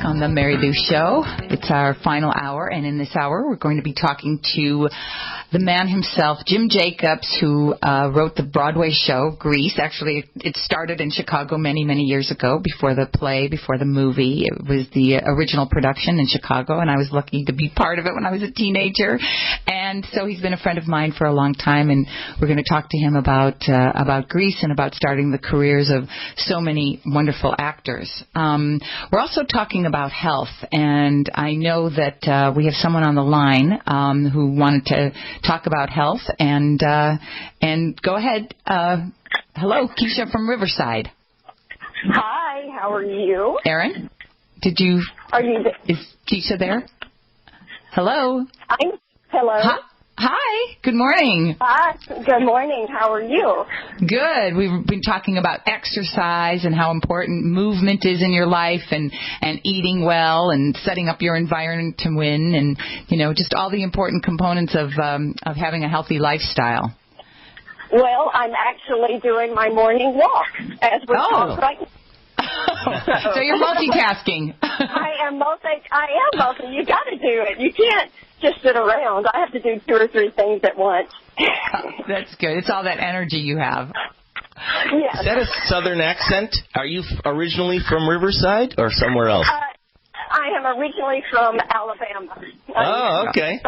on the Marilu Show. It's our final hour, and in this hour we're going to be talking to the man himself, Jim Jacobs, who wrote the Broadway show, Grease. Actually, it started in Chicago many, many years ago, before the play, before the movie. It was the original production in Chicago, and I was lucky to be part of it when I was a teenager. And so he's been a friend of mine for a long time, and we're going to talk to him about Grease and about starting the careers of so many wonderful actors. We're also talking about health, and I know that we have someone on the line who wanted to talk about health, and go ahead. Hello, Keisha from Riverside. Hi, how are you? Erin, Are you? Is Keisha there? Hello. Hello. Hi. Good morning. Hi. Good morning. How are you? Good. We've been talking about exercise and how important movement is in your life, and eating well and setting up your environment to win, and just all the important components of having a healthy lifestyle. Well, I'm actually doing my morning walk as we're talking right now. So you're multitasking. I am multi. You got to do it. You can't just sit around. I have to do 2 or 3 things at once. That's good. It's all that energy you have. Yes. Is that a southern accent? Are you originally from Riverside or somewhere else? I am originally from Alabama. Oh, okay.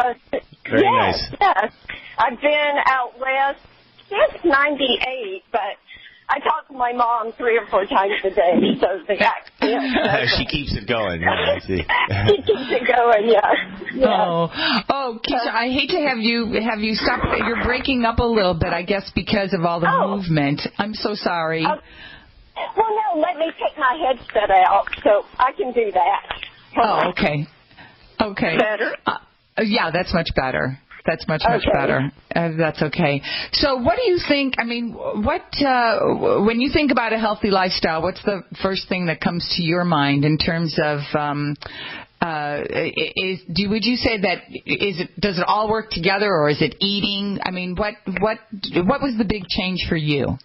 Very nice. Yes. I've been out west since '98, but I talk to my mom 3 or 4 times a day, so the accent. She keeps it going. Yeah, I see. She keeps it going, yeah. Oh, Keisha, I hate to have you stop. You're breaking up a little bit, I guess, because of all the movement. I'm so sorry. Well, no, let me take my headset out so I can do that. Okay. Better? Yeah, that's much better. That's much better. That's okay. So what do you think, when you think about a healthy lifestyle, what's the first thing that comes to your mind in terms of, would you say that, does it all work together, or is it eating? What was the big change for you?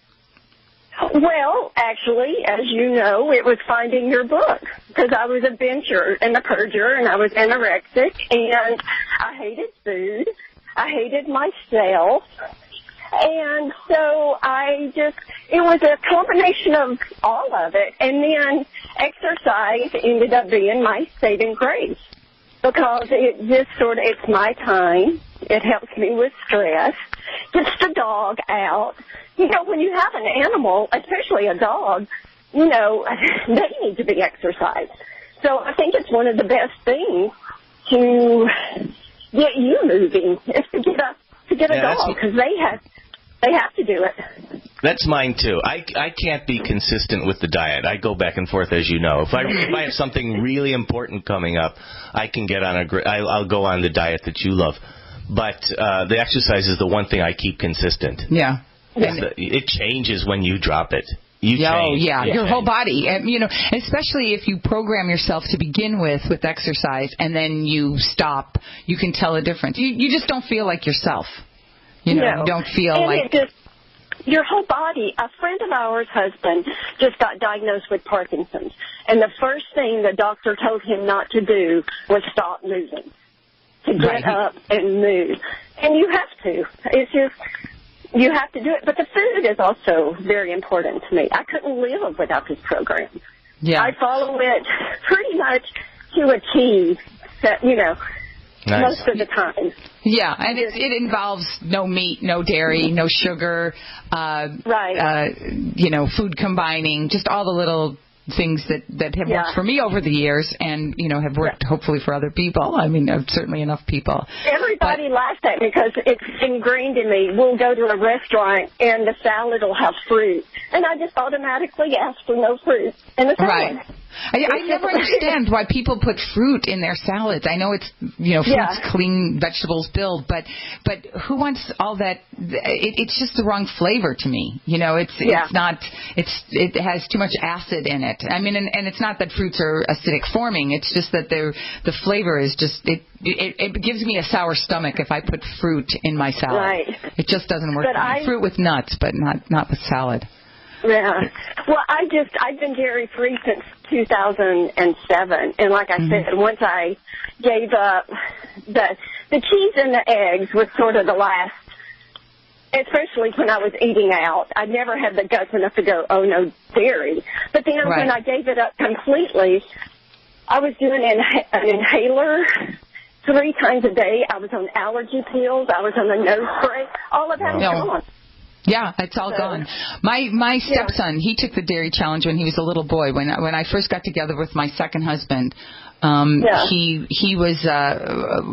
Well, actually, as you know, it was finding your book, because I was a binger and a purger, and I was anorexic, and I hated food. I hated myself. And so it was a combination of all of it. And then exercise ended up being my saving grace, because it's my time. It helps me with stress. Gets the dog out. When you have an animal, especially a dog, they need to be exercised. So I think it's one of the best things to get you moving is to get a dog, because they have to do it. That's mine too. I can't be consistent with the diet. I go back and forth, as you know. If I have something really important coming up, I can get on I'll go on the diet that you love. But the exercise is the one thing I keep consistent. Yeah. It changes when you drop it. You change. Yeah, your whole body. Especially if you program yourself to begin with exercise, and then you stop, you can tell a difference. You just don't feel like yourself. You don't feel like... Your whole body. A friend of ours' husband just got diagnosed with Parkinson's, and the first thing the doctor told him not to do was stop moving, to get up and move. And you have to. It's just... You have to do it, but the food is also very important to me. I couldn't live without this program. Yeah. I follow it pretty much to a T, most of the time. Yeah, and it involves no meat, no dairy, no sugar, food combining, just all the little things that have worked for me over the years, and have worked hopefully for other people. Certainly enough people. Everybody laughs at me because it's ingrained in me. We'll go to a restaurant and the salad will have fruit, and I just automatically ask for no fruit in the salad. Right. I never understand why people put fruit in their salads. I know it's fruits clean vegetables build, but who wants all that? It's just the wrong flavor to me. It's not. It has too much acid in it. And it's not that fruits are acidic forming. It's just that the flavor is just it gives me a sour stomach if I put fruit in my salad. Right. It just doesn't work. Fruit with nuts, but not with salad. Yeah. Well, I've been dairy-free since 2007. And like I said, once I gave up, the cheese and the eggs was sort of the last, especially when I was eating out. I never had the guts enough to go, oh, no, dairy. But then when I gave it up completely, I was doing an inhaler 3 times a day. I was on allergy pills. I was on a nose spray. All of that is gone. Yeah, it's all gone. My stepson, he took the dairy challenge when he was a little boy. When I first got together with my second husband, he was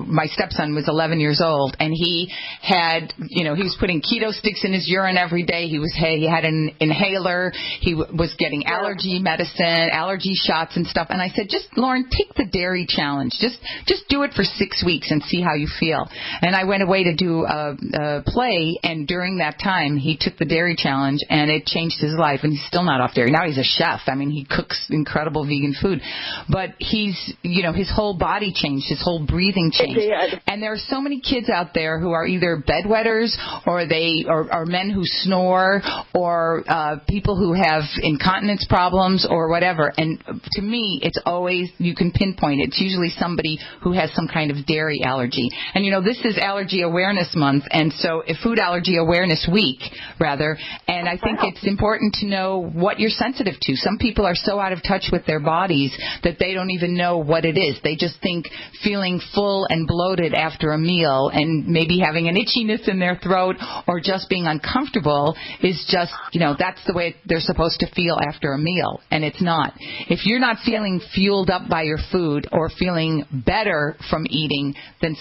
my stepson was 11 years old, and he had, he was putting keto sticks in his urine every day. He had an inhaler. He was getting allergy medicine, allergy shots and stuff. And I said, Lauren, take the dairy challenge. Just do it for 6 weeks and see how you feel. And I went away to do a play, and during that time, he took the dairy challenge, and it changed his life. And he's still not off dairy. Now he's a chef. I mean, he cooks incredible vegan food, but his whole body changed, his whole breathing changed. It did. And there are so many kids out there who are either bedwetters or men who snore or people who have incontinence problems or whatever. And to me, it's always, you can pinpoint it. It's usually somebody who has some kind of dairy allergy. And, this is Allergy Awareness Month, and so Food Allergy Awareness Week, rather. And I think it's important to know what you're sensitive to. Some people are so out of touch with their bodies that they don't even know what it is. They just think feeling full and bloated after a meal and maybe having an itchiness in their throat or just being uncomfortable is just, that's the way they're supposed to feel after a meal. And it's not. If you're not feeling fueled up by your food or feeling better from eating, then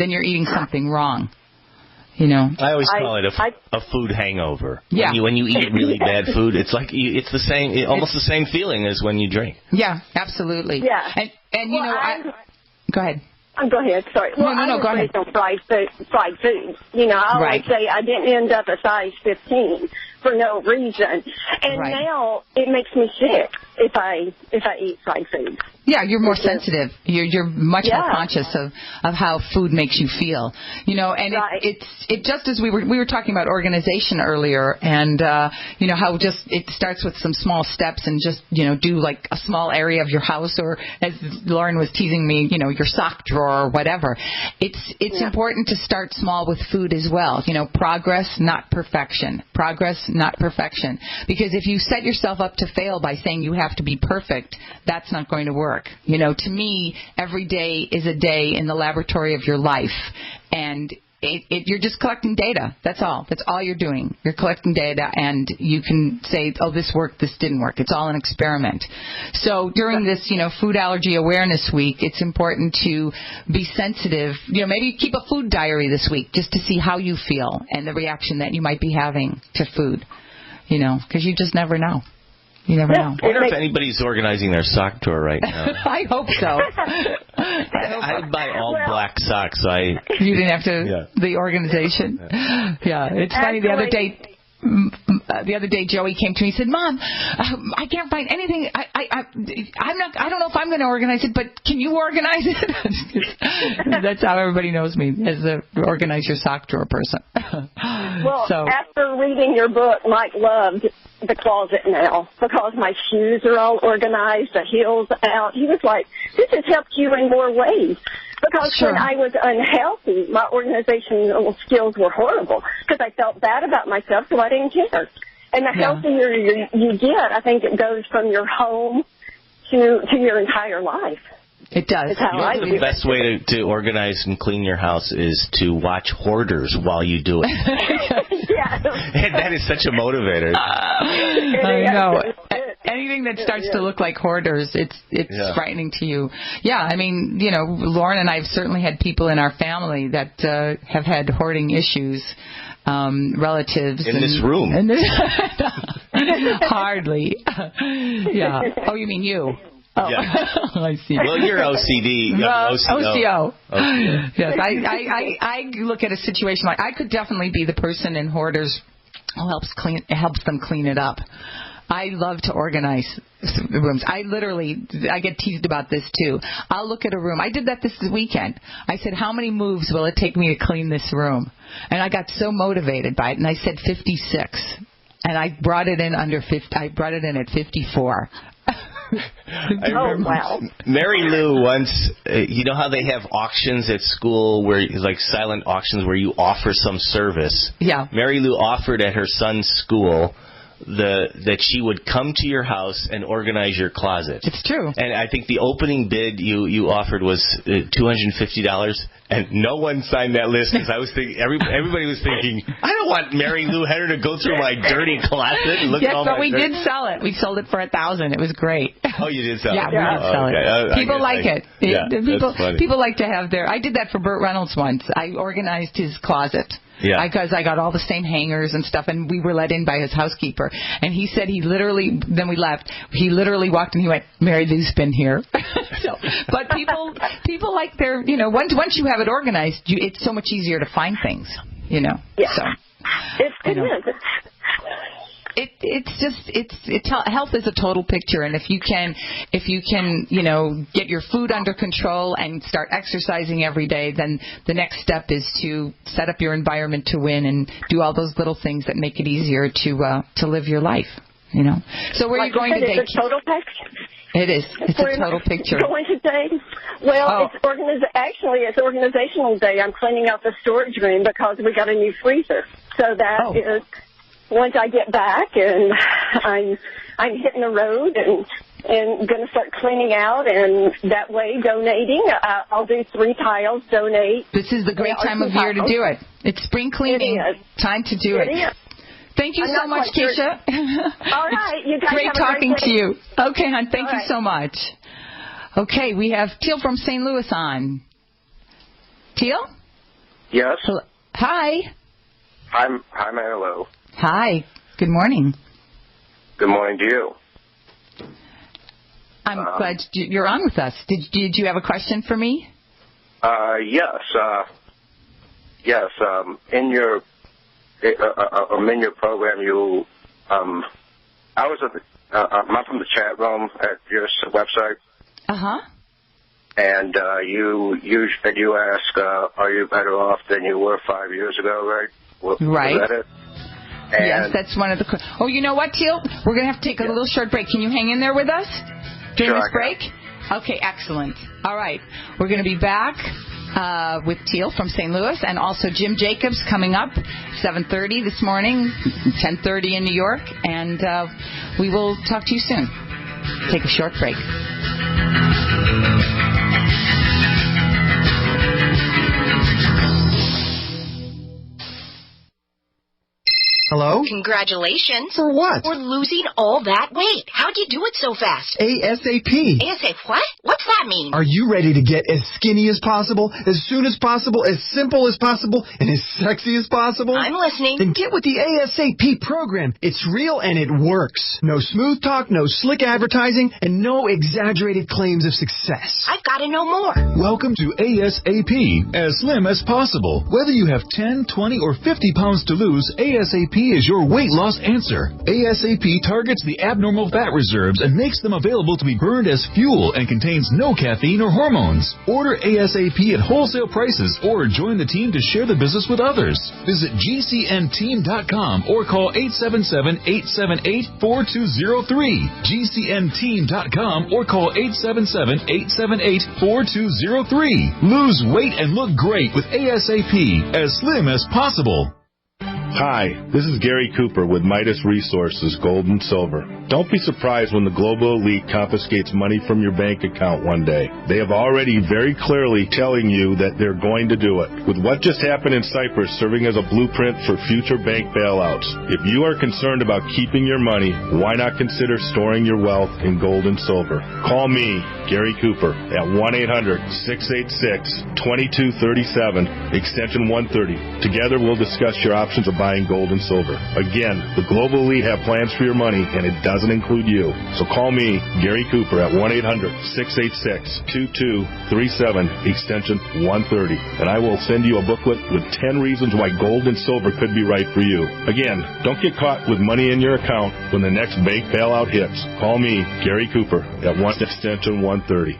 you're eating something wrong. I always call it a food hangover. Yeah. When you eat really bad food, it's like it's the same, almost the same feeling as when you drink. Yeah, absolutely. Yeah. And go ahead. Go ahead. Sorry. Well, No, go ahead. I was raised on fried food. I always say I didn't end up a size 15 for no reason. And now it makes me sick if I eat fried food. Yeah, you're more sensitive. You're much more conscious of how food makes you feel. And it's just as we were talking about organization earlier, and how just it starts with some small steps and just do like a small area of your house, or as Lauren was teasing me, your sock drawer or whatever. It's important to start small with food as well. Progress, not perfection. Progress, not perfection. Because if you set yourself up to fail by saying you have to be perfect, that's not going to work. To me, every day is a day in the laboratory of your life, and you're just collecting data. That's all. That's all you're doing. You're collecting data, and you can say, oh, this worked, this didn't work. It's all an experiment. So during this, Food Allergy Awareness Week, it's important to be sensitive. Maybe keep a food diary this week just to see how you feel and the reaction that you might be having to food, because you just never know. You never know. I wonder if anybody's organizing their sock drawer right now. I hope so. I buy all black socks. You didn't have to, the organization. Yeah, it's funny. The other day, Joey came to me and said, "Mom, I can't find anything. I don't know if I'm going to organize it, but can you organize it?" That's how everybody knows me, as the organize your sock drawer person. Well, after reading your book, Mike loved the closet now because my shoes are all organized, the heels out. He was like, "This has helped you in more ways." Because when I was unhealthy, my organizational skills were horrible because I felt bad about myself, so I didn't care. And the healthier you get, I think it goes from your home to your entire life. It does. The best way to organize and clean your house is to watch Hoarders while you do it. And that is such a motivator. I know. Anything that starts to look like Hoarders, it's frightening to you. Yeah, I mean, Lauren and I have certainly had people in our family that have had hoarding issues, relatives. In this room. Hardly. Yeah. Oh, you mean you? Oh, yeah. I see. Well, you're OCD. OCO. Yes, I look at a situation like I could definitely be the person in Hoarders who helps them clean it up. I love to organize rooms. I get teased about this too. I'll look at a room. I did that this weekend. I said, how many moves will it take me to clean this room? And I got so motivated by it, and I said 56. and I brought it in under 50. I brought it in at 54. Oh, wow. Marilu once, you know how they have auctions at school where, like silent auctions where you offer some service? Yeah. Marilu offered at her son's school that she would come to your house and organize your closet. It's true. And I think the opening bid you offered was $250, and no one signed that list because I was thinking everybody was thinking, I don't want Marilu Henner to go through my dirty closet and look at all my but we did sell it. We sold it for $1,000. It was great. Oh, you did sell it? Yeah, we did sell it. People like it. Yeah, people like to have their. I did that for Burt Reynolds once. I organized his closet. Yeah. Because I got all the same hangers and stuff, and we were let in by his housekeeper. And he said then we left, he literally walked and he went, Marilu's been here. But people like their, once you have it organized, it's so much easier to find things, Yeah. So, it is. Health is a total picture, and if you can, get your food under control and start exercising every day, then the next step is to set up your environment to win and do all those little things that make it easier to live your life. So where are you going today? It's a total picture. It is. It's a total picture. Going today? Well, it's organizational day. I'm cleaning out the storage room because we got a new freezer. So that is. Once I get back and I'm hitting the road and going to start cleaning out, and that way donating. I'll do 3 tiles, donate. This is the great time of year to do it. It's spring cleaning. Time to do it. Is. Thank you so much, Keisha. All right. You guys great have talking a great day. to you. Okay, hon. Thank you so much. Okay, we have Teal from St. Louis on. Teal? Yes. Hello. Hi. Hi, Marilu. Hi. Good morning. Good morning to you. I'm glad you're on with us. Did you have a question for me? Yes. In your program, I'm from the chat room at your website. And you ask, are you better off than you were 5 years ago, right? Right. Is that it? And yes, that's one of the... Oh, you know what, Teal? We're going to have to take a little short break. Can you hang in there with us during this break? Okay, excellent. All right. We're going to be back with Teal from St. Louis, and also Jim Jacobs coming up 7:30 this morning, 10:30 in New York, and we will talk to you soon. Take a short break. Hello? Congratulations. For what? For losing all that weight. How'd you do it so fast? ASAP. ASAP what? What's that mean? Are you ready to get as skinny as possible, as soon as possible, as simple as possible, and as sexy as possible? I'm listening. Then get with the ASAP program. It's real and it works. No smooth talk, no slick advertising, and no exaggerated claims of success. I've got to know more. Welcome to ASAP, as slim as possible. Whether you have 10, 20, or 50 pounds to lose, ASAP is your weight loss answer. ASAP targets the abnormal fat reserves and makes them available to be burned as fuel and contains no caffeine or hormones. Order ASAP at wholesale prices or join the team to share the business with others. Visit GCNteam.com or call 877-878-4203. GCNteam.com or call 877-878-4203. Lose weight and look great with ASAP, as slim as possible. Hi, this is Gary Cooper with Midas Resources, Gold and Silver. Don't be surprised when the global elite confiscates money from your bank account one day. They have already very clearly telling you that they're going to do it. With what just happened in Cyprus serving as a blueprint for future bank bailouts, if you are concerned about keeping your money, why not consider storing your wealth in gold and silver? Call me, Gary Cooper, at 1-800-686-2237, extension 130. Together we'll discuss your options of buying gold and silver. Again, the global elite have plans for your money, and it doesn't include you. So call me, Gary Cooper, at 1-800-686-2237, extension 130, and I will send you a booklet with 10 reasons why gold and silver could be right for you. Again, don't get caught with money in your account when the next bank bailout hits. Call me, Gary Cooper, at 1 extension 130.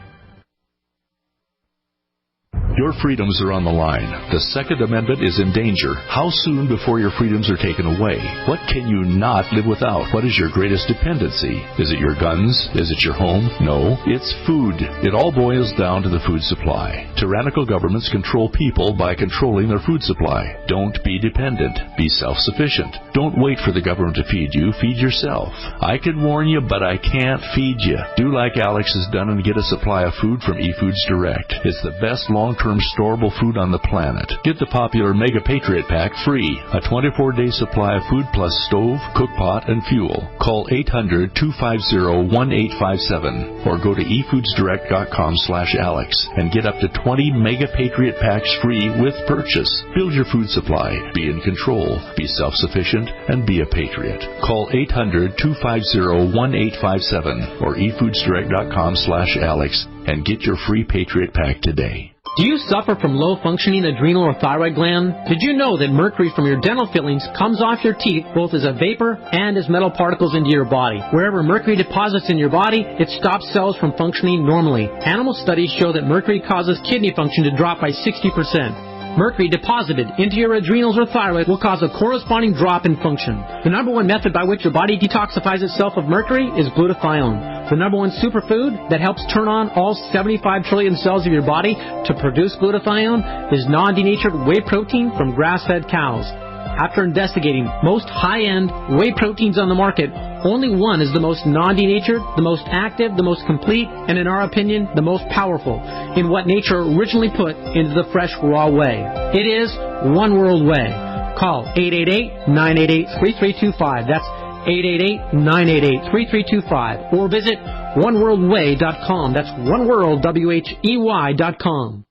Your freedoms are on the line. The Second Amendment is in danger. How soon before your freedoms are taken away? What can you not live without? What is your greatest dependency? Is it your guns? Is it your home? No, it's food. It all boils down to the food supply. Tyrannical governments control people by controlling their food supply. Don't be dependent. Be self-sufficient. Don't wait for the government to feed you. Feed yourself. I can warn you, but I can't feed you. Do like Alex has done and get a supply of food from eFoods Direct. It's the best long-term storable food on the planet. Get the popular Mega Patriot Pack free. A 24-day supply of food plus stove, cookpot, and fuel. Call 800-250-1857 or go to efoodsdirect.com/Alex and get up to 20 Mega Patriot Packs free with purchase. Build your food supply. Be in control. Be self-sufficient and be a patriot. Call 800-250-1857 or efoodsdirect.com/Alex and get your free Patriot Pack today. Do you suffer from low-functioning adrenal or thyroid gland? Did you know that mercury from your dental fillings comes off your teeth both as a vapor and as metal particles into your body? Wherever mercury deposits in your body, it stops cells from functioning normally. Animal studies show that mercury causes kidney function to drop by 60%. Mercury deposited into your adrenals or thyroid will cause a corresponding drop in function. The number one method by which your body detoxifies itself of mercury is glutathione. The number one superfood that helps turn on all 75 trillion cells of your body to produce glutathione is non-denatured whey protein from grass-fed cows. After investigating most high-end whey proteins on the market, only one is the most non-denatured, the most active, the most complete, and in our opinion, the most powerful in what nature originally put into the fresh raw whey. It is One World Whey. Call 888-988-3325. That's 888-988-3325. Or visit oneworldwhey.com. That's oneworld.com.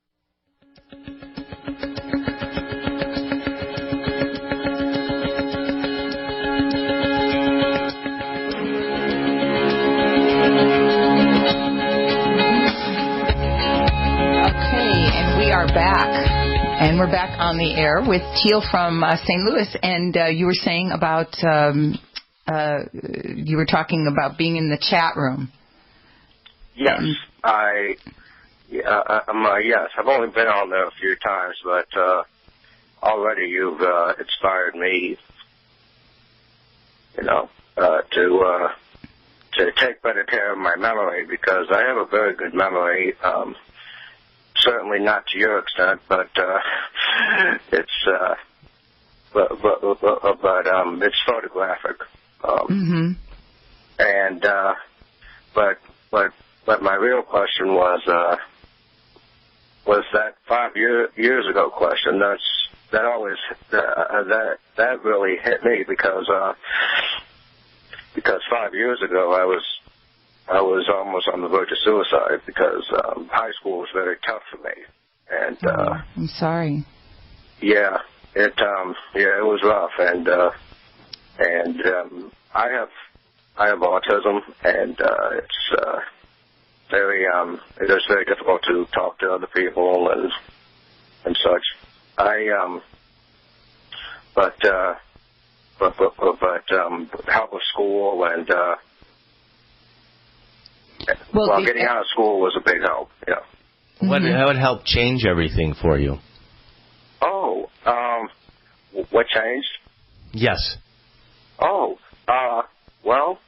Back, and we're back on the air with Teal from St. Louis, and you were saying about you were talking about being in the chat room. Yes, yes, I've only been on there a few times, but already you've inspired me, to take better care of my memory, because I have a very good memory. Certainly not to your extent, but it's it's photographic. And but my real question was that 5 years ago question. That really hit me because 5 years ago I was almost on the verge of suicide because high school was very tough for me, and I'm sorry. Yeah, it was rough, and I have autism, and it is very difficult to talk to other people and such. But help with school and. Well, getting out of school was a big help, yeah. How would help change everything for you? Oh, what changed? Yes. Oh, well,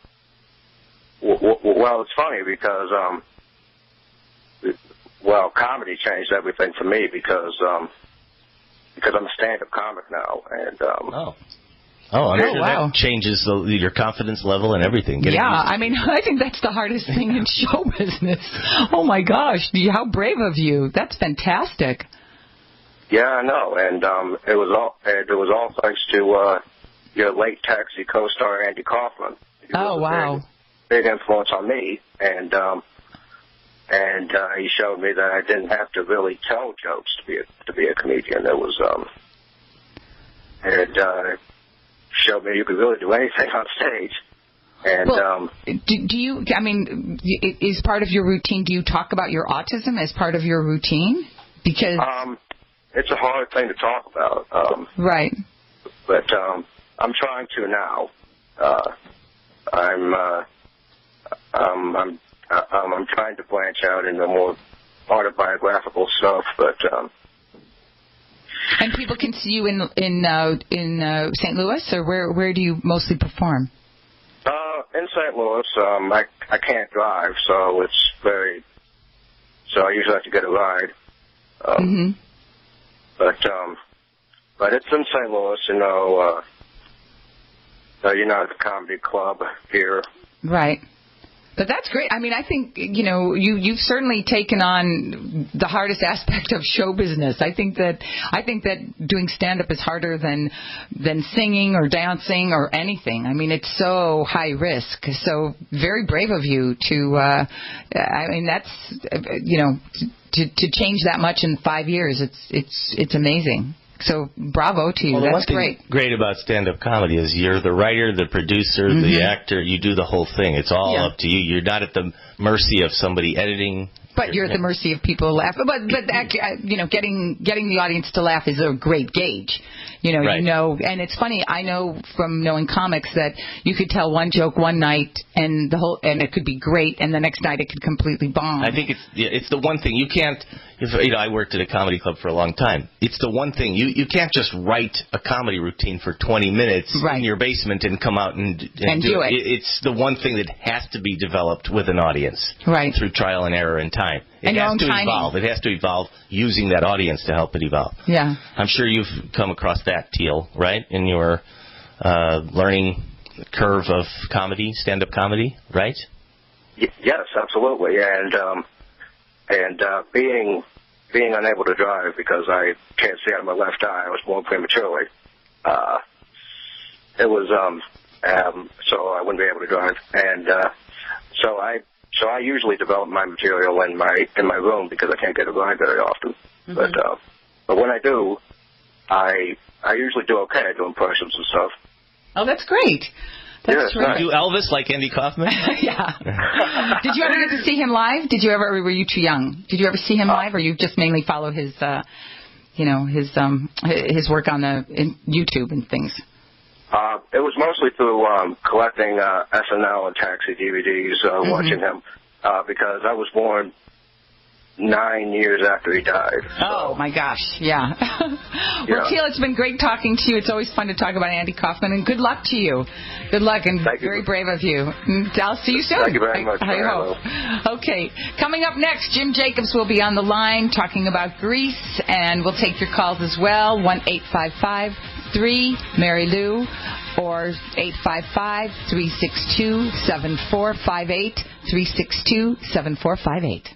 it's funny because, comedy changed everything for me because I'm a stand-up comic now, and I'm sure that changes your confidence level and everything. I mean, I think that's the hardest thing in show business. Oh, my gosh. How brave of you. That's fantastic. Yeah, I know. And it was all thanks to your late Taxi co-star, Andy Kaufman. Oh, wow. Big influence on me. And he showed me that I didn't have to really tell jokes to be a comedian. It was showed me you could really do anything on stage. And do you? I mean, is part of your routine? Do you talk about your autism as part of your routine? Because it's a hard thing to talk about. Right. But I'm trying to now. I'm trying to branch out into more autobiographical stuff, but And people can see you in St. Louis, or where do you mostly perform? In St. Louis, I can't drive, so it's so I usually have to get a ride. But it's in St. Louis, you know, at the comedy club here. Right. But that's great. I mean, I think, you know, you've certainly taken on the hardest aspect of show business. I think that doing stand-up is harder than singing or dancing or anything. I mean, it's so high risk. So very brave of you to, I mean, that's, you know, to change that much in 5 years. It's amazing. So bravo to you. Well, That's great. Great about stand-up comedy is you're the writer, the producer, the actor. You do the whole thing. It's all up to you. You're not at the mercy of somebody editing. But you're at the mercy of people who laugh. But you know, getting the audience to laugh is a great gauge. You know, right. You know, and it's funny. I know from knowing comics that you could tell one joke one night and it could be great, and the next night it could completely bomb. I think it's the one thing you can't. You know, I worked at a comedy club for a long time. It's the one thing you can't just write a comedy routine for 20 minutes in your basement and come out and do it. It's the one thing that has to be developed with an audience, through trial and error and time. It has to evolve. It has to evolve using that audience to help it evolve. Yeah. I'm sure you've come across that, Teal, right, in your learning curve of comedy, stand-up comedy, right? Yes, absolutely. And being unable to drive because I can't see out of my left eye, I was born prematurely. It was so I wouldn't be able to drive, and so I usually develop my material in my room because I can't get a ride very often. But when I do, I usually do okay. I do impressions and stuff. Oh, that's great. That's right. Do Elvis like Andy Kaufman? Yeah. Did you ever get to see him live? Were you too young? Did you ever see him live, or you just mainly follow his, his work on YouTube and things? It was mostly through collecting SNL and Taxi DVDs, watching him, because I was born 9 years after he died. So. Oh, my gosh, yeah. Well, Teal, it's been great talking to you. It's always fun to talk about Andy Kaufman, and good luck to you. Good luck, and very brave of you. I'll see you soon. Thank you very much. I hope. Okay, coming up next, Jim Jacobs will be on the line talking about Grease, and we'll take your calls as well, 1-855-3-MARY-LOU, or 855-362-7458, 362-7458.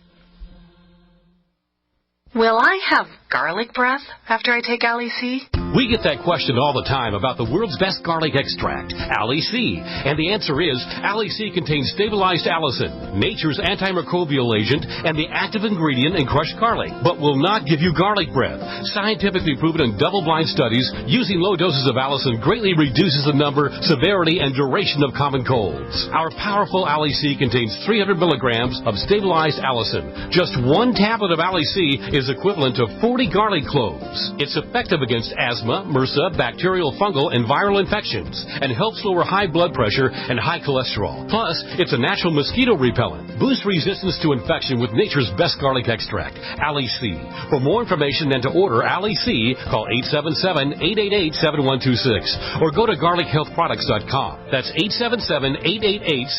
Will I have garlic breath after I take Ali-C? We get that question all the time about the world's best garlic extract, Ali-C. And the answer is, Ali-C contains stabilized allicin, nature's antimicrobial agent, and the active ingredient in crushed garlic, but will not give you garlic breath. Scientifically proven in double-blind studies, using low doses of allicin greatly reduces the number, severity, and duration of common colds. Our powerful Ali-C contains 300 milligrams of stabilized allicin. Just one tablet of Ali-C is equivalent to 40 garlic cloves. It's effective against asthma, MRSA, bacterial, fungal, and viral infections, and helps lower high blood pressure and high cholesterol. Plus, it's a natural mosquito repellent. Boost resistance to infection with nature's best garlic extract, Ali-C. For more information and to order Ali-C, call 877-888-7126 or go to garlichealthproducts.com. That's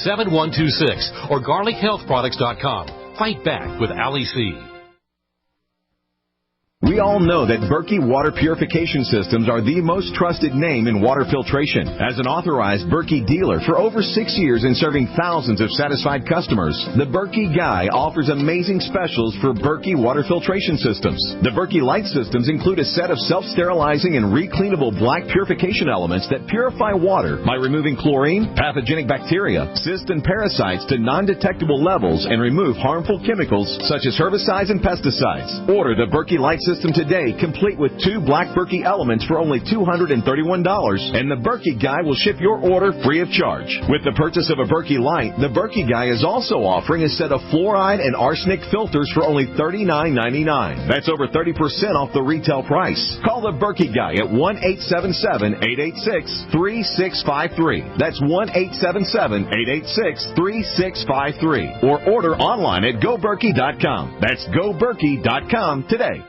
877-888-7126 or garlichealthproducts.com. Fight back with Ali-C. We all know that Berkey Water Purification Systems are the most trusted name in water filtration. As an authorized Berkey dealer for over 6 years and serving thousands of satisfied customers, the Berkey Guy offers amazing specials for Berkey Water Filtration Systems. The Berkey Light Systems include a set of self-sterilizing and recleanable black purification elements that purify water by removing chlorine, pathogenic bacteria, cysts, and parasites to non-detectable levels and remove harmful chemicals such as herbicides and pesticides. Order the Berkey Light Systems system today, complete with 2 Black Berkey elements for only $231, and the Berkey Guy will ship your order free of charge. With the purchase of a Berkey Light, the Berkey Guy is also offering a set of fluoride and arsenic filters for only $39.99. That's over 30% off the retail price. Call the Berkey Guy at 1-877-886-3653. That's 1-877-886-3653. Or order online at GoBerkey.com. That's GoBerkey.com today.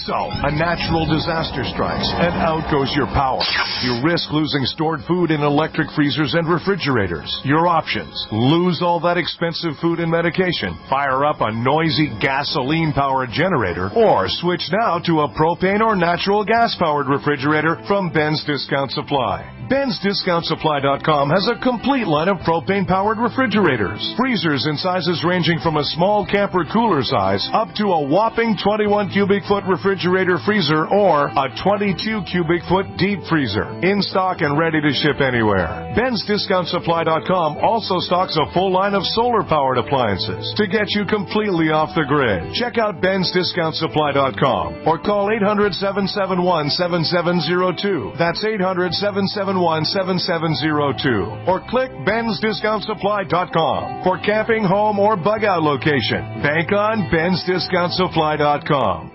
So, a natural disaster strikes, and out goes your power. You risk losing stored food in electric freezers and refrigerators. Your options: lose all that expensive food and medication, fire up a noisy gasoline-powered generator, or switch now to a propane or natural gas-powered refrigerator from Ben's Discount Supply. Ben'sDiscountSupply.com has a complete line of propane-powered refrigerators. Freezers in sizes ranging from a small camper cooler size up to a whopping 21 cubic foot refrigerator freezer or a 22 cubic foot deep freezer. In stock and ready to ship anywhere. Ben'sDiscountSupply.com also stocks a full line of solar-powered appliances to get you completely off the grid. Check out Ben'sDiscountSupply.com or call 800-771-7702. That's 800-771-7702. Or click Ben'sDiscountSupply.com for camping, home, or bug-out location. Bank on Ben'sDiscountSupply.com.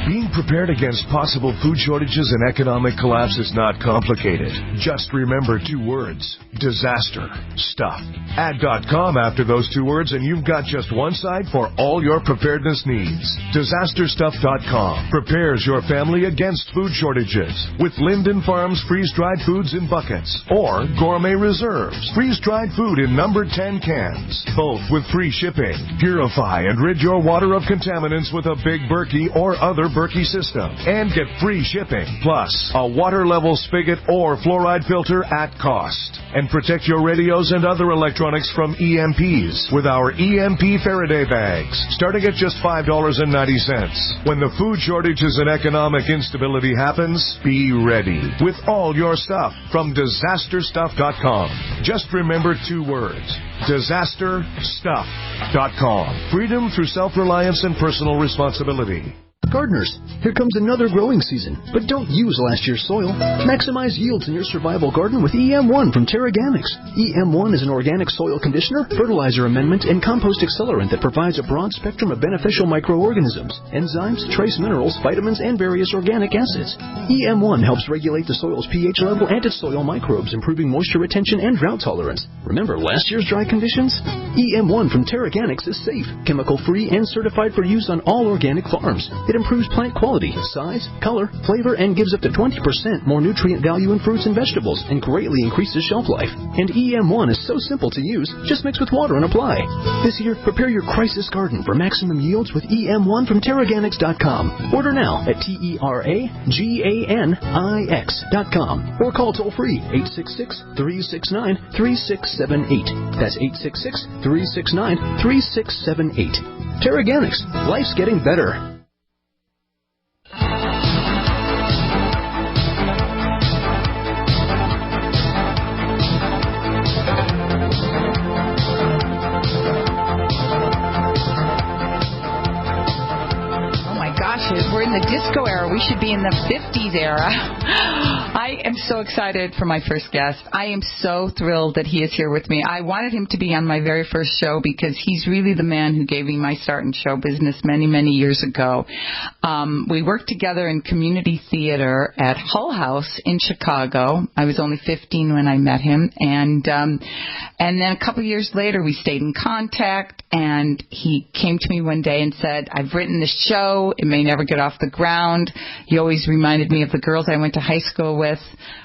Being prepared against possible food shortages and economic collapse is not complicated. Just remember 2 words: disaster stuff. Add .com after those 2 words and you've got just one site for all your preparedness needs. DisasterStuff.com prepares your family against food shortages with Linden Farms freeze-dried foods in buckets or Gourmet Reserves freeze-dried food in number 10 cans, both with free shipping. Purify and rid your water of contaminants with a Big Berkey or other Berkey system and get free shipping, plus a water level spigot or fluoride filter at cost. And protect your radios and other electronics from EMPs with our EMP Faraday bags, starting at just $5.90. When the food shortages and economic instability happens, be ready with all your stuff from DisasterStuff.com. Just remember 2 words: DisasterStuff.com. Freedom through self-reliance and personal responsibility. Gardeners, here comes another growing season, but don't use last year's soil. Maximize yields in your survival garden with EM1 from Terraganics. EM1 is an organic soil conditioner, fertilizer amendment, and compost accelerant that provides a broad spectrum of beneficial microorganisms, enzymes, trace minerals, vitamins, and various organic acids. EM1 helps regulate the soil's pH level and its soil microbes, improving moisture retention and drought tolerance. Remember last year's dry conditions? EM1 from Terraganics is safe, chemical-free, and certified for use on all organic farms. It improves plant quality, size, color, flavor, and gives up to 20% more nutrient value in fruits and vegetables, and greatly increases shelf life. And EM1 is so simple to use, just mix with water and apply. This year, prepare your crisis garden for maximum yields with EM1 from Terraganics.com. Order now at TerraGanix.com or call toll-free 866-369-3678. That's 866-369-3678. Terraganics. Life's getting better. We're in the disco era. We should be in the 50s era. I am so excited for my first guest. I am so thrilled that he is here with me. I wanted him to be on my very first show because he's really the man who gave me my start in show business many, many years ago. We worked together in community theater at Hull House in Chicago. I was only 15 when I met him. And then a couple of years later, we stayed in contact, and he came to me one day and said, I've written this show. It may never get off the ground. He always reminded me of the girls I went to high school with.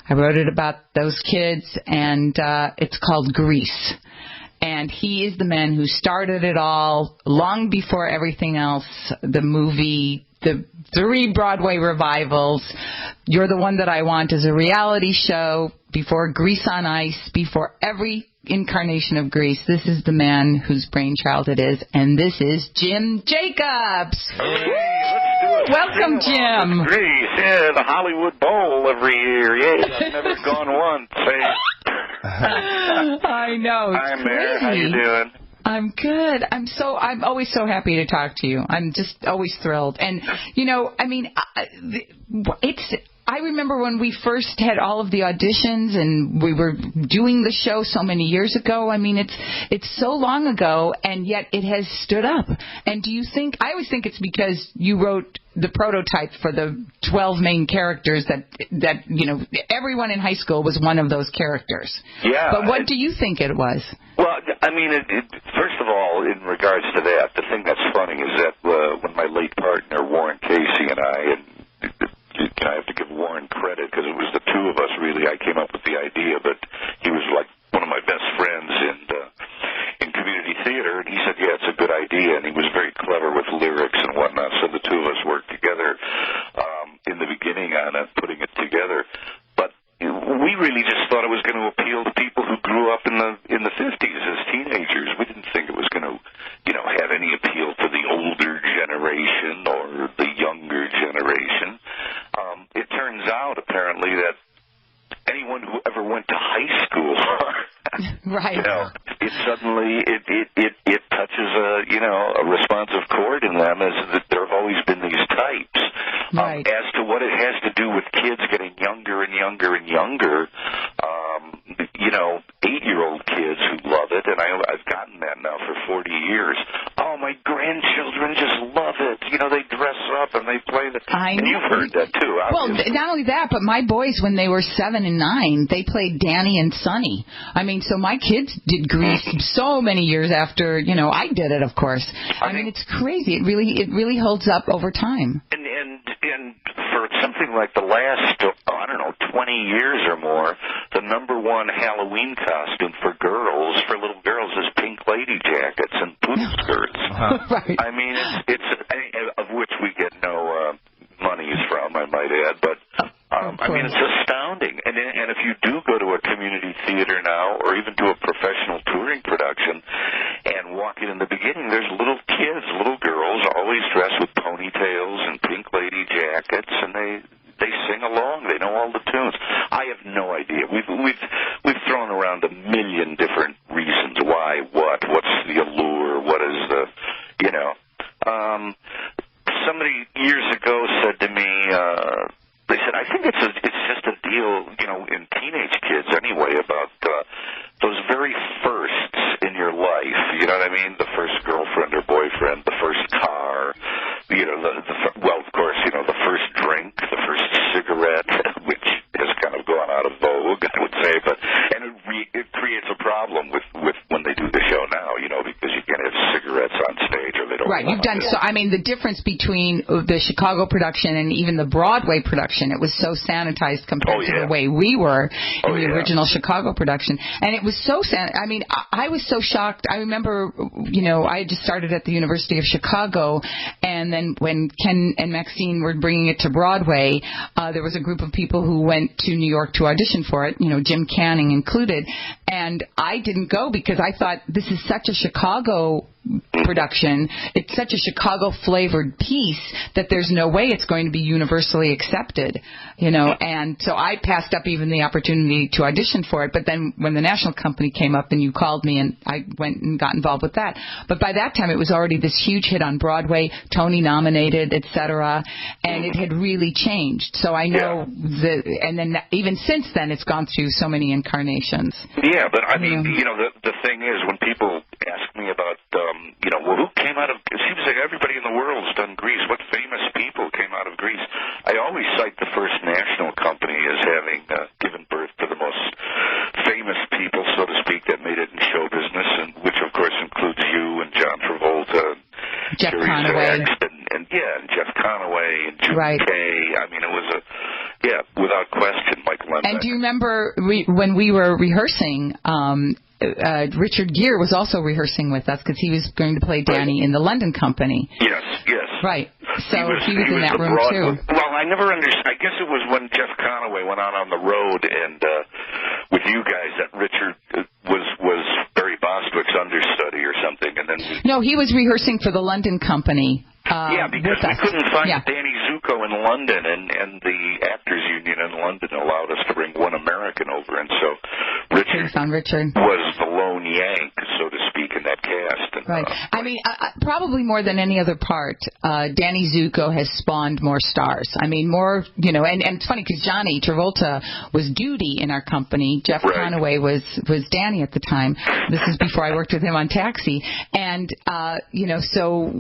I wrote it about those kids, and it's called Grease. And he is the man who started it all long before everything else, the movie, the 3 Broadway revivals. You're the One That I Want as a reality show, before Grease on Ice, before every incarnation of Grease. This is the man whose brainchild it is, and this is Jim Jacobs. Welcome, Jim. Grease, yeah, the Hollywood Bowl every year. Yeah, I've never gone once. Hey. I know. I'm there. How you doing? I'm good. I'm always so happy to talk to you. I'm just always thrilled. And, I mean, I remember when we first had all of the auditions and we were doing the show so many years ago. I mean, it's so long ago, and yet it has stood up. And do you think, I always think it's because you wrote the prototype for the 12 main characters that everyone in high school was one of those characters. Yeah. But what do you think it was? Well, I mean, first of all, in regards to that, the thing that's funny is that when my late partner, Warren Casey, and I have to give Warren credit because it was the two of us, really. I came up with the idea, but he was like one of my best friends in community theater, and he said, yeah, it's a good idea, and he was very clever with lyrics and whatnot, so the two of us worked together in the beginning on it, putting it together. But we really just thought it was going to appeal to people who grew up in the 50s as teenagers. We didn't think it was going to, have any appeal to the older generation or the younger generation. It turns out, apparently, that anyone who ever went to high school, right? It suddenly it touches a responsive chord in them, as that there have always been these types. Right. As to what it has to do with kids getting younger and younger and younger, 8-year-old kids who love it, and I've gotten that now for 40 years. Oh, my grandchildren just love it. They dress up and they play the. And you've heard that too. Obviously. Well, not only that, but my boys, when they were 7 and 9, they played Danny and Sonny. I mean, so my kids did Grease so many years after I did it. Of course. I mean, it's crazy. It really holds up over time. And for something like the last 20 years or more, the number one Halloween costume for little girls, is pink lady jackets and poodle skirts. Right. I mean, it's of which we get no monies from, I might add, but I mean, it's astounding. And if you do go to a community theater now, or even do a professional touring production, and walk in the beginning, there's little kids, little girls, always dressed with ponytails and pink lady jackets, and they sing along. They know all the tunes. I have no idea. We've thrown around a million different reasons why, what's the allure, what is the, somebody years ago said to me, they said, I think it's just a deal, in teenage kids anyway, about those very firsts in your life. You know what I mean? The first girlfriend or boyfriend, the first car, of course, the first drink, the first cigarette, which has kind of gone out of vogue, I would say, and it creates a problem with when they do the show now, because you can't have cigarettes on stage or they don't. Right, you've done so. I mean, the difference between the Chicago production and even the Broadway production, it was so sanitized compared to the way we were in the original Chicago production, and it was so I mean, I was so shocked. I remember, I had just started at the University of Chicago, and then when Ken and Maxine were bringing it to Broadway, there was a group of people who went to New York to audition for it, Jim Canning included, and I didn't go because I thought this is such a Chicago production, it's such a Chicago flavored piece that there's no way it's going to be universally accepted, and so I passed up even the opportunity to audition for it. But then when the national company came up and you called me, and I went and got involved with that. But by that time it was already this huge hit on Broadway, Tony nominated, etc., and it had really changed. So I know and then even since then it's gone through so many incarnations. Yeah, but I mean, the thing is, when people ask me about who came out of, it seems like everybody in the world's done Grease. What famous people came out of Grease? I always cite the first national company as having given birth to the most famous people, so to speak, that made it in show business, and which of course includes you and John Travolta, Jeff Conaway, and Jeff Conaway and June Kay. I mean, it was without question, Mike Lembeck. And do you remember when we were rehearsing? Richard Gere was also rehearsing with us because he was going to play Danny in the London Company. Yes. Right. So he was in that room too. Well, I never understood. I guess it was when Jeff Conaway went out on the road and with you guys that Richard was Barry Bostwick's understudy or something, and then no, he was rehearsing for the London Company. Because we couldn't find Danny Zuko in London, and the Actors Union in London allowed us to bring one American over, and so Richard was the lone Yank, so to speak, week in that cast. And, right. I mean, probably more than any other part, Danny Zuko has spawned more stars. I mean, more, you know, and it's funny because Johnny Travolta was Duty in our company. Jeff Conaway was Danny at the time. This is before I worked with him on Taxi. And, you know, so,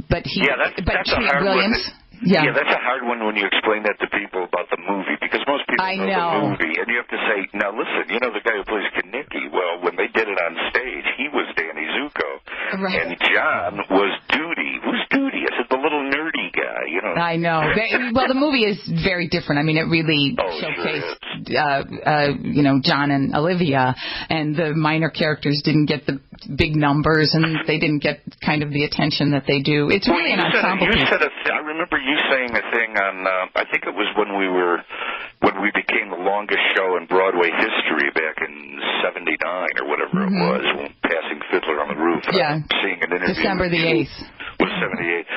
but he, that's Treat Williams. Yeah, that's a hard one when you explain that to people about the movie, because most people know the movie, and you have to say, now listen, you know the guy who plays Kaneki? Well, when they did it on stage, he was Danny Zuko, and John was Duty. Who's Duty? I said, the little nerdy guy, you know. I know. Well, the movie is very different. I mean, it really showcased, you know, John and Olivia, and the minor characters didn't get the big numbers, and they didn't get kind of the attention that they do. It's really an ensemble piece. I remember you saying a thing on, I think it was when we became the longest show in Broadway history back in '79 or whatever it was, Passing Fiddler on the Roof. Yeah. Seeing an interview. December the 8th. Was 78.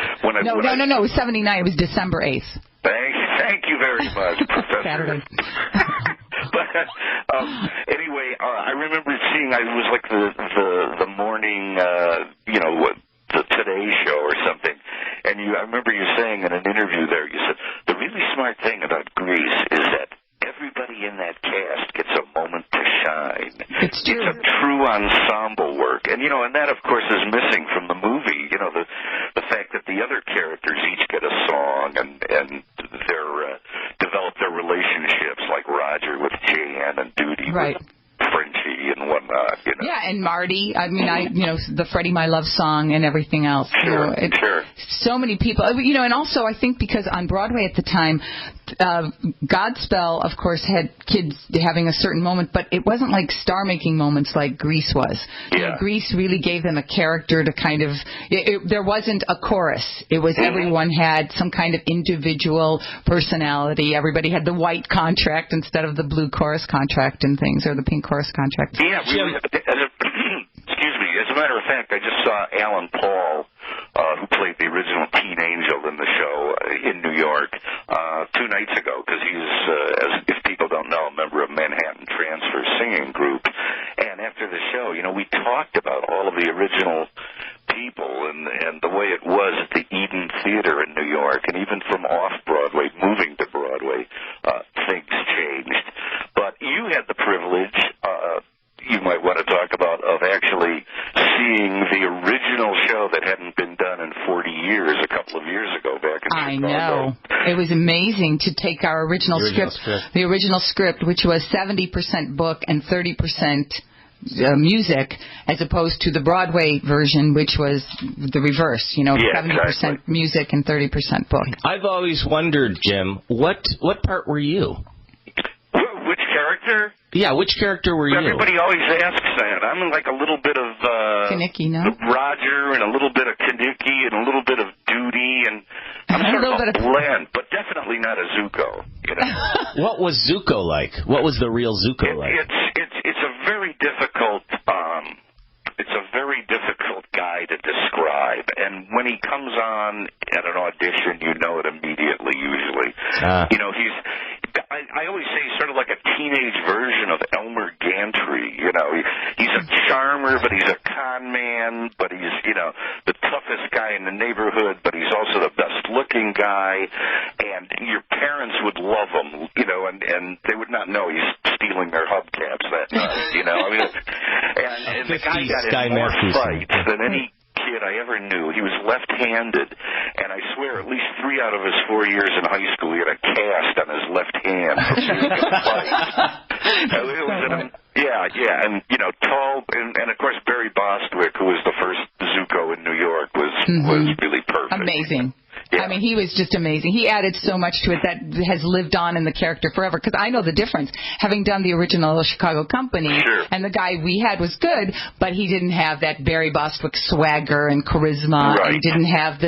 No, it was 79. It was December 8th. Thank you very much, Professor. Saturday. But anyway, I remember seeing, it was like the morning, you know, the Today Show or something, and I remember you saying in an interview there, you said, the really smart thing about Grease is that everybody in that cast gets a moment to shine. It's true. It's a true ensemble work, and, you know, and that, of course, is missing from the movie, you know, the fact that the other characters each get a song, and they're develop their relationships, like Roger with Jan and Duty with Frenchie and whatnot, you know. Yeah, and Marty. I mean, you know, the Freddie My Love song and everything else. Sure, you know, so many people. You know, and also I think because on Broadway at the time, Godspell, of course, had kids having a certain moment, but it wasn't like star-making moments like Grease was. Yeah. You know, Grease really gave them a character to kind of. There wasn't a chorus. It was everyone had some kind of individual personality. Everybody had the white contract instead of the blue chorus contract and things, or the pink chorus contract. Yeah, excuse me. As a matter of fact, I just saw Alan Paul, who played the original Teen Angel in the show in New York 2 nights ago, because he's, if people don't know, a member of Manhattan Transfer Singing Group. And after the show, you know, we talked about all of the original people and the way it was at the Eden Theater in New York, and even from off-Broadway, moving to Broadway, things changed. But you had the privilege, you might want to talk about, of actually seeing the original show that hadn't been done in 40 years, a couple of years ago back in Chicago. I know. It was amazing to take our original script, which was 70% book and 30% music, as opposed to the Broadway version, which was the reverse, you know, 70% music and 30% book. I've always wondered, Jim, what part were you? Which character? Yeah, which character were you? Everybody always asks that. I'm like a little bit of Kaneki, no? Roger, and a little bit of Kaneki, and a little bit of Duty, and I'm sort of a blend, but definitely not a Zuko. You know. What was Zuko like? What was the real Zuko like? It's a very difficult. It's a very difficult guy to describe, and when he comes on at an audition, you know it immediately. Usually, you know, I always say he's sort of like a teenage version of Elmer Gantry. You know, he's a charmer, but he's a con man, but he's, you know, the toughest guy in the neighborhood, but he's also the best-looking guy, and your parents would love him, you know, and they would not know he's stealing their hubcaps that night, you know. I mean, and the guy got in more fights than any kid I ever knew. He was left-handed, and I swear at least 3 out of his 4 years in high school, he had a cast on his left hand. And you know, tall, and of course Barry Bostwick, who was the first Zuko in New York, was really perfect. Amazing. Yeah. I mean, he was just amazing. He added so much to it that has lived on in the character forever. Because I know the difference, having done the original Chicago Company, and the guy we had was good, but he didn't have that Barry Bostwick swagger and charisma, and didn't have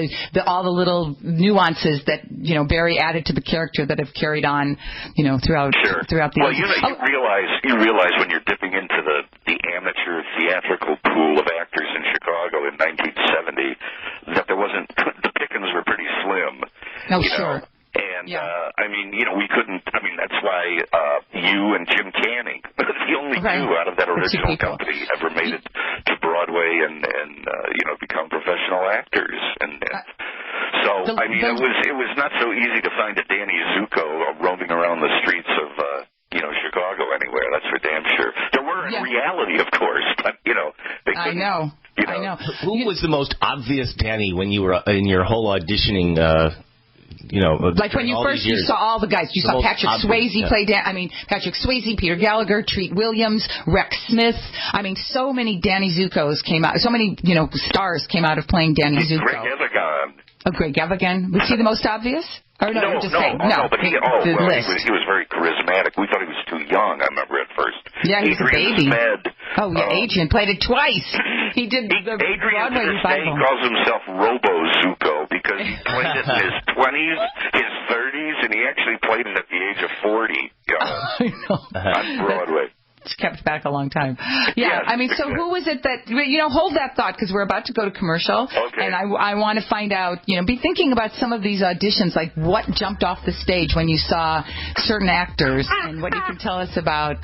all the little nuances that, you know, Barry added to the character that have carried on, you know, throughout the Well, you realize when you're dipping into the amateur theatrical pool of actors in Chicago in 1970 that there wasn't, the pickings were pretty slim. Oh, sure. Know? And, I mean, you know, we couldn't, I mean, that's why you and Jim Canning, the only two out of that original company ever made it to Broadway. Broadway and become professional actors. And so, it was not so easy to find a Danny Zuko roaming around the streets of, Chicago anywhere. That's for damn sure. There were in reality, of course, but, they couldn't. I know. Who was the most obvious Danny when you were in your whole auditioning, like when you saw all the guys. You saw Patrick Swayze play Patrick Swayze, Peter Gallagher, Treat Williams, Rex Smith. So many Danny Zuko's came out. So many, stars came out of playing Danny Zuko. Greg Evigan. Oh, Greg Evigan. Was he the most obvious? Or no, but he was very charismatic. We thought he was too young, I remember at first. Yeah, he was a baby. Adrian played it twice. He did the Broadway revival. He calls himself Robo Zuko because he played it in his 20s, his 30s, and he actually played it at the age of 40 on Broadway. It's kept back a long time. So who was it that, hold that thought because we're about to go to commercial. Okay. And I want to find out, be thinking about some of these auditions, like what jumped off the stage when you saw certain actors and what you can tell us about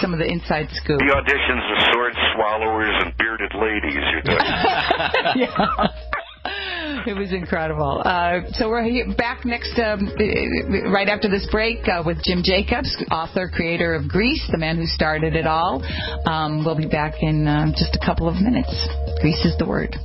some of the inside scoop. The auditions of sword swallowers and bearded ladies, It was incredible. So we're back next, right after this break, with Jim Jacobs, author, creator of Grease, the man who started it all. We'll be back in just a couple of minutes. Grease is the word.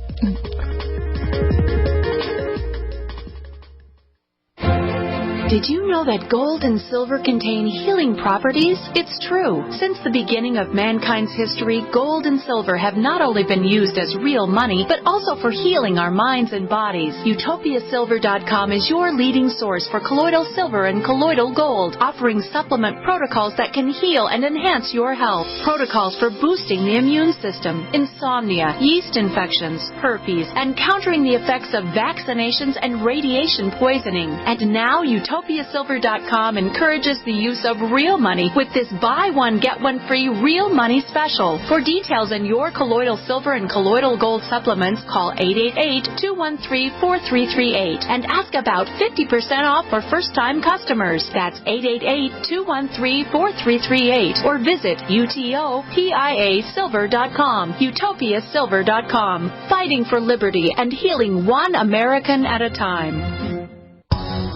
Did you know that gold and silver contain healing properties? It's true. Since the beginning of mankind's history, gold and silver have not only been used as real money, but also for healing our minds and bodies. UtopiaSilver.com is your leading source for colloidal silver and colloidal gold, offering supplement protocols that can heal and enhance your health. Protocols for boosting the immune system, insomnia, yeast infections, herpes, and countering the effects of vaccinations and radiation poisoning. And now UtopiaSilver.com encourages the use of real money with this buy one, get one free real money special. For details on your colloidal silver and colloidal gold supplements, call 888-213-4338 and ask about 50% off for first-time customers. That's 888-213-4338 or visit UTOPIASilver.com. UtopiaSilver.com. Fighting for liberty and healing one American at a time.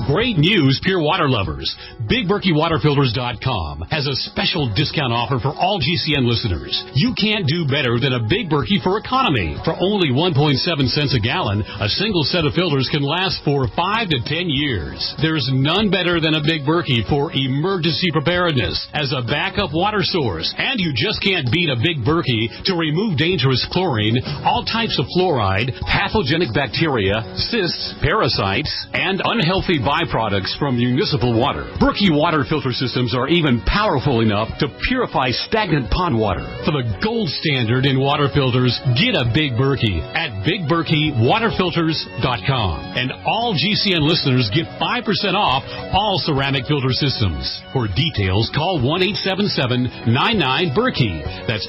Great news, pure water lovers. BigBerkeyWaterFilters.com has a special discount offer for all GCN listeners. You can't do better than a Big Berkey for economy. For only 1.7 cents a gallon, a single set of filters can last for 5 to 10 years. There's none better than a Big Berkey for emergency preparedness as a backup water source. And you just can't beat a Big Berkey to remove dangerous chlorine, all types of fluoride, pathogenic bacteria, cysts, parasites, and unhealthy byproducts from municipal water. Berkey water filter systems are even powerful enough to purify stagnant pond water. For the gold standard in water filters, get a Big Berkey at BigBerkeyWaterFilters.com. And all GCN listeners get 5% off all ceramic filter systems. For details, call 1-877-99-BERKEY. That's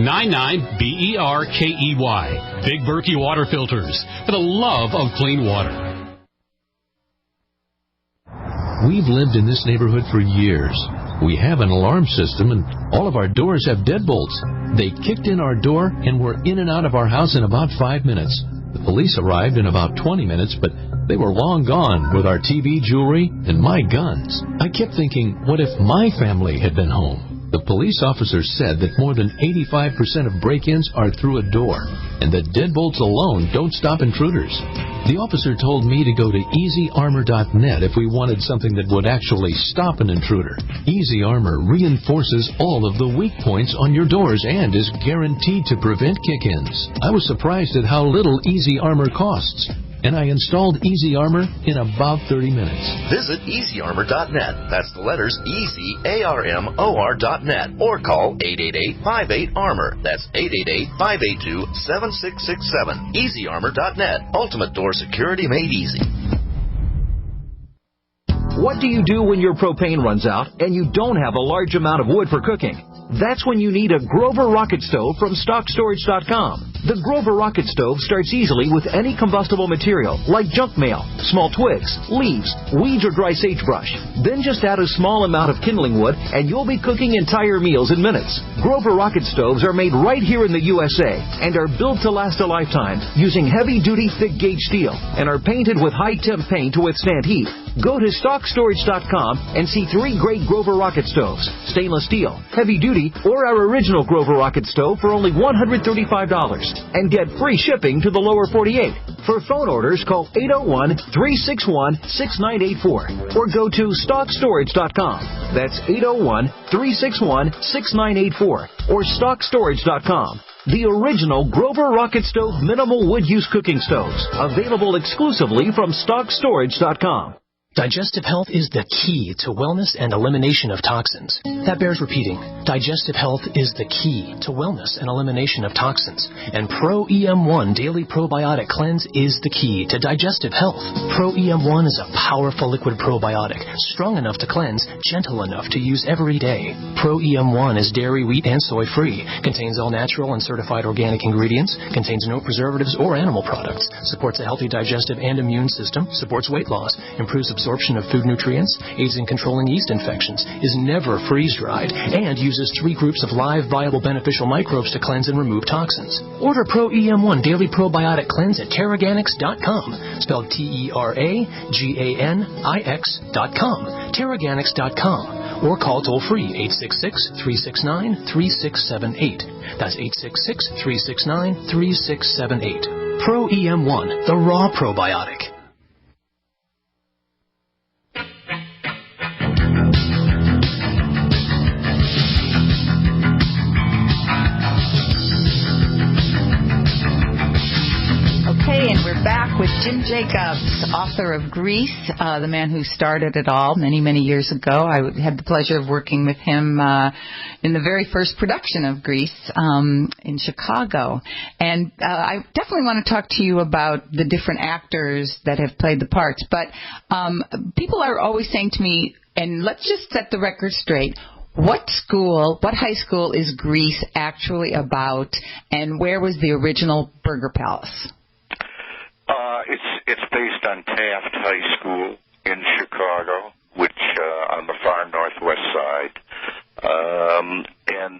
877-99-BERKEY. Big Berkey Water Filters, for the love of clean water. We've lived in this neighborhood for years. We have an alarm system, and all of our doors have deadbolts. They kicked in our door, and were in and out of our house in about 5 minutes. The police arrived in about 20 minutes, but they were long gone with our TV, jewelry, and my guns. I kept thinking, what if my family had been home? The police officer said that more than 85% of break-ins are through a door, and that deadbolts alone don't stop intruders. The officer told me to go to EasyArmor.net if we wanted something that would actually stop an intruder. Easy Armor reinforces all of the weak points on your doors and is guaranteed to prevent kick-ins. I was surprised at how little Easy Armor costs, and I installed Easy Armor in about 30 minutes. Visit EasyArmor.net. That's the letters EasyArmor.net. Or call 888-58-ARMOR. That's 888-582-7667. EasyArmor.net. Ultimate door security made easy. What do you do when your propane runs out and you don't have a large amount of wood for cooking? That's when you need a Grover rocket stove from StockStorage.com. The Grover Rocket Stove starts easily with any combustible material, like junk mail, small twigs, leaves, weeds, or dry sagebrush. Then just add a small amount of kindling wood, and you'll be cooking entire meals in minutes. Grover Rocket Stoves are made right here in the USA and are built to last a lifetime using heavy-duty, thick-gauge steel and are painted with high-temp paint to withstand heat. Go to StockStorage.com and see 3 great Grover Rocket Stoves, stainless steel, heavy-duty, or our original Grover Rocket Stove for only $135. And get free shipping to the lower 48. For phone orders, call 801-361-6984 or go to StockStorage.com. That's 801-361-6984 or StockStorage.com. The original Grover Rocket Stove minimal wood use cooking stoves, available exclusively from StockStorage.com. Digestive health is the key to wellness and elimination of toxins. That bears repeating. Digestive health is the key to wellness and elimination of toxins. And Pro EM1 Daily Probiotic Cleanse is the key to digestive health. Pro EM1 is a powerful liquid probiotic, strong enough to cleanse, gentle enough to use every day. Pro EM1 is dairy, wheat, and soy-free, contains all natural and certified organic ingredients, contains no preservatives or animal products, supports a healthy digestive and immune system, supports weight loss, improves absorption of food nutrients, aids in controlling yeast infections, is never freeze-dried, and uses 3 groups of live, viable, beneficial microbes to cleanse and remove toxins. Order Pro EM1 Daily Probiotic Cleanse at Terraganics.com, spelled TerraGanix.com, Terraganics.com, or call toll-free 866-369-3678. That's 866-369-3678. Pro EM1, the raw probiotic. Okay, and we're back with Jim Jacobs, author of Grease, the man who started it all many, many years ago. I had the pleasure of working with him in the very first production of Grease in Chicago. And I definitely want to talk to you about the different actors that have played the parts. But people are always saying to me, and let's just set the record straight, what high school is Grease actually about, and where was the original Burger Palace? It's based on Taft High School in Chicago, which on the far northwest side. And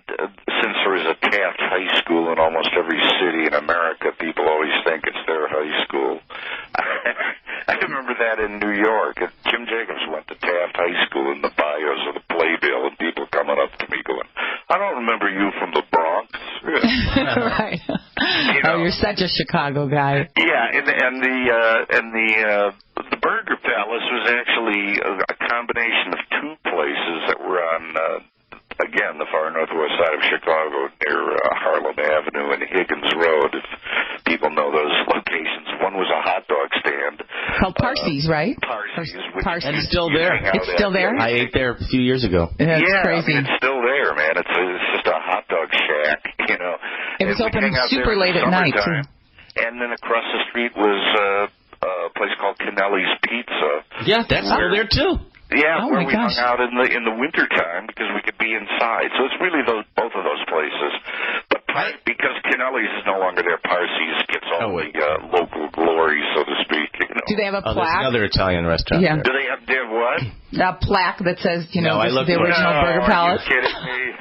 since there is a Taft High School in almost every city in America, people always think it's their high school. I remember that in New York. Jim Jacobs went to Taft High School in the bios of the playbill, and people coming up to me going, "I don't remember you from the Bronx." Right. Oh, you're such a Chicago guy. Yeah, and the Burger Palace was actually a combination of 2 places that were on, again, the far northwest side of Chicago, near Harlem Avenue and Higgins Road, if people know those locations. One was a hot dog stand. Called Parsi's, right? Parsi's. And it's still there. It's still there? I ate there a few years ago. Yeah, it's crazy. I mean, it's still there, man. It's just a hot dog shack, you know. It was open super late at night, too. And then across the street was a place called Canelli's Pizza. Yeah, that's still there, too. Yeah, where we hung out in the winter time because we could be inside. So it's really both of those places. But because Canelli's is no longer there, Parsi's gets all the local glory, so to speak. You know. Do they have a plaque? There's another Italian restaurant. Yeah. There. Do they have what? A plaque that says, this is the original Burger Are Palace? you kidding me?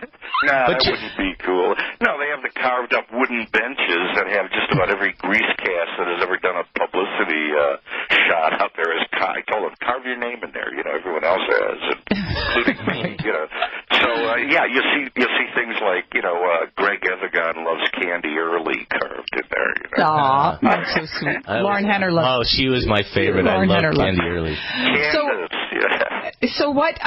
Nah, that wouldn't be cool. No, they have the carved up wooden benches that have just about every grease cast that has ever done a publicity shot out there. I told them, carve your name in there. You know, everyone else has, including me. You know, so you see things like Greg Evigan loves Candy Early carved in there. You know? Aw, that's so sweet. Lauren Henner loves. Oh, she was my favorite. I love Candy Early. So what?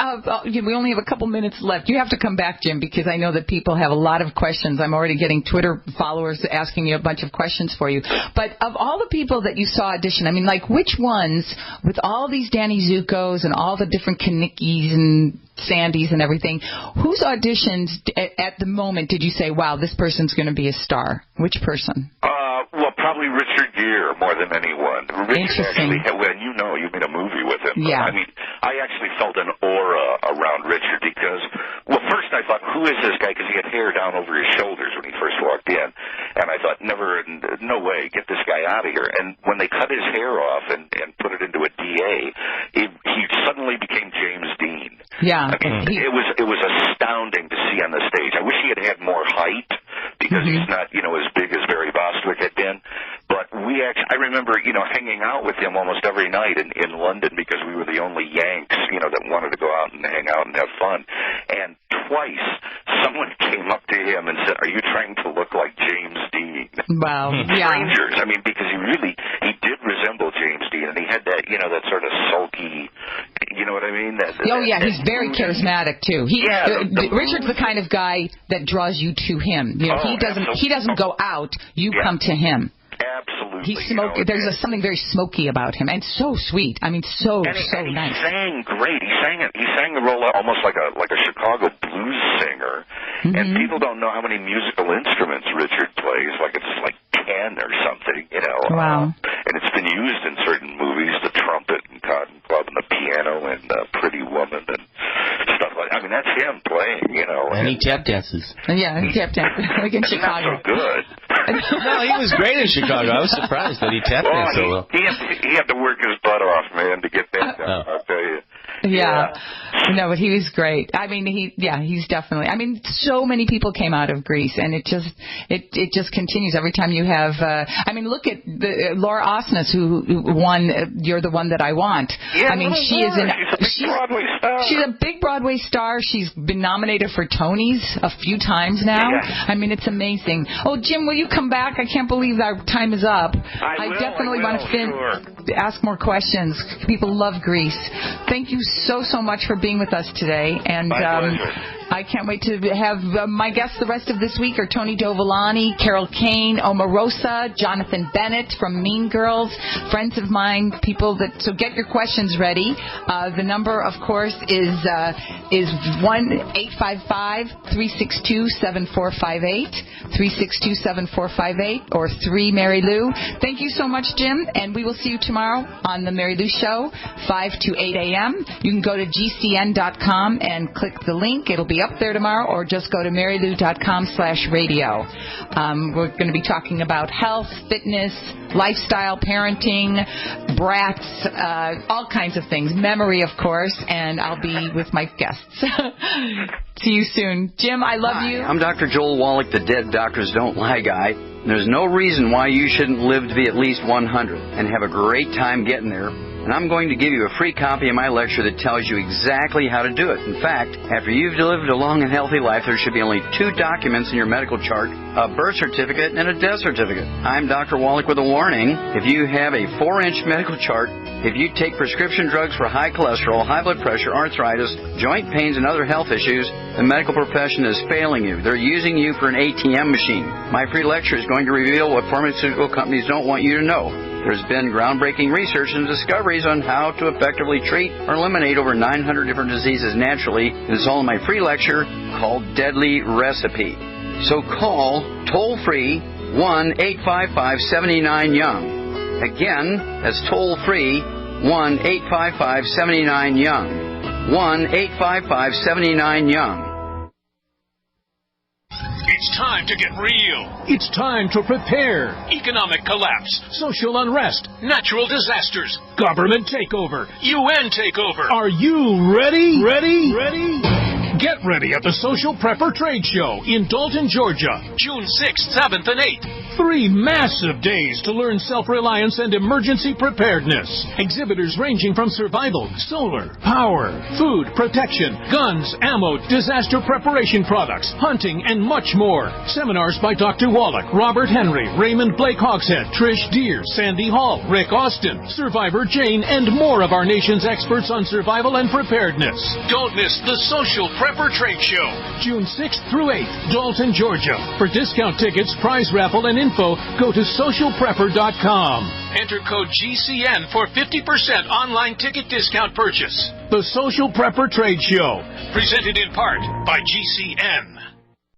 We only have a couple minutes left. You have to come back, Jim, because I know that people have a lot of questions. I'm already getting Twitter followers asking you a bunch of questions for you. But of all the people that you saw audition, I mean, like, which ones, with all these Danny Zuko's and all the different Kanickis and Sandys and everything, whose auditions at the moment did you say, wow, this person's going to be a star? Which person? Well, probably Richard Gere more than anyone. Richard actually, you made a movie with him. Yeah. I mean, I actually felt an aura around Richard because, well, first I thought, who is this guy? Because he had hair down over his shoulders when he first walked in. And I thought, no way, get this guy out of here. And when they cut his hair off and put it into a DA, he suddenly became James Dean. Yeah. I mean, it was astounding to see on the stage. I wish he had more height, because he's not, as big as Barry Bostwick had been. But I remember, hanging out with him almost every night in London, because we were the only Yanks, that wanted to go out and hang out and have fun. And twice, someone came up to him and said, "Are you trying to look like James Dean?" Wow. Yeah. Strangers. I mean, because he did resemble James Dean, and he had that, that sort of sulky, you know what I mean? He's very charismatic too. Richard's the kind of guy that draws you to him. He doesn't go out. You come to him. Absolutely. There's something very smoky about him, and so sweet. I mean, so nice. He sang great. He sang the role almost like a Chicago blues singer. And people don't know how many musical instruments Richard plays. Like it's like 10 or something. Wow. And it's been used in certain movies: the trumpet and Cotton Club, and the piano, and Pretty Woman, and stuff like. I mean, that's him playing. And he tap dances. Yeah, he tap dances like in Chicago. Not so good. No, he was great in Chicago. I was surprised that he tap danced so well. He had to work his butt off, man, to get that done. I'll tell you. Yeah. No, but he was great. I mean, he's definitely. I mean, so many people came out of Grease, and it just continues every time you have. Look at Laura Osnes, who won "You're the One That I Want." Yeah, I mean, she's a Broadway star. She's a big Broadway star. She's been nominated for Tonys a few times now. Yeah. I mean, it's amazing. Oh, Jim, will you come back? I can't believe our time is up. I definitely want to ask more questions. People love Grease. Thank you so much for being with us today, and I can't wait to have my guests the rest of this week are Tony Dovolani, Carol Kane, Omarosa, Jonathan Bennett from Mean Girls, friends of mine, so get your questions ready. The number, of course, is 1-855-362-7458, 362-7458, or 3 Marilu. Thank you so much, Jim, and we will see you tomorrow on the Marilu Show, 5 to 8 a.m. You can go to gcn.com and click the link. It'll be up there tomorrow, or just go to marilu.com/radio. We're going to be talking about health, fitness, lifestyle, parenting, brats, all kinds of things. Memory, of course, and I'll be with my guests. See you soon. Jim, I love you. I'm Dr. Joel Wallach, the Dead Doctors Don't Lie guy. There's no reason why you shouldn't live to be at least 100 and have a great time getting there. And I'm going to give you a free copy of my lecture that tells you exactly how to do it. In fact, after you've lived a long and healthy life, there should be only 2 documents in your medical chart, a birth certificate and a death certificate. I'm Dr. Wallach with a warning. If you have a 4-inch medical chart, if you take prescription drugs for high cholesterol, high blood pressure, arthritis, joint pains, and other health issues, the medical profession is failing you. They're using you for an ATM machine. My free lecture is going to reveal what pharmaceutical companies don't want you to know. There's been groundbreaking research and discoveries on how to effectively treat or eliminate over 900 different diseases naturally. And it's all in my free lecture called Deadly Recipe. So call toll-free 1-855-79-YOUNG. Again, that's toll-free 1-855-79-YOUNG. 1-855-79-YOUNG. It's time to get real. It's time to prepare. Economic collapse, social unrest, natural disasters, government takeover, UN takeover. Are you ready? Ready? Get ready at the Social Prepper Trade Show in Dalton, Georgia, June 6th, 7th, and 8th. 3 massive days to learn self-reliance and emergency preparedness. Exhibitors ranging from survival, solar, power, food, protection, guns, ammo, disaster preparation products, hunting, and much more. Seminars by Dr. Wallach, Robert Henry, Raymond Blake Hogshead, Trish Deere, Sandy Hall, Rick Austin, Survivor Jane, and more of our nation's experts on survival and preparedness. Don't miss the Social Prepper Trade Show, June 6th through 8th, Dalton, Georgia. For discount tickets, prize raffle, and info, go to socialprepper.com. Enter code GCN for 50% online ticket discount purchase. The Social Prepper Trade Show, presented in part by GCN.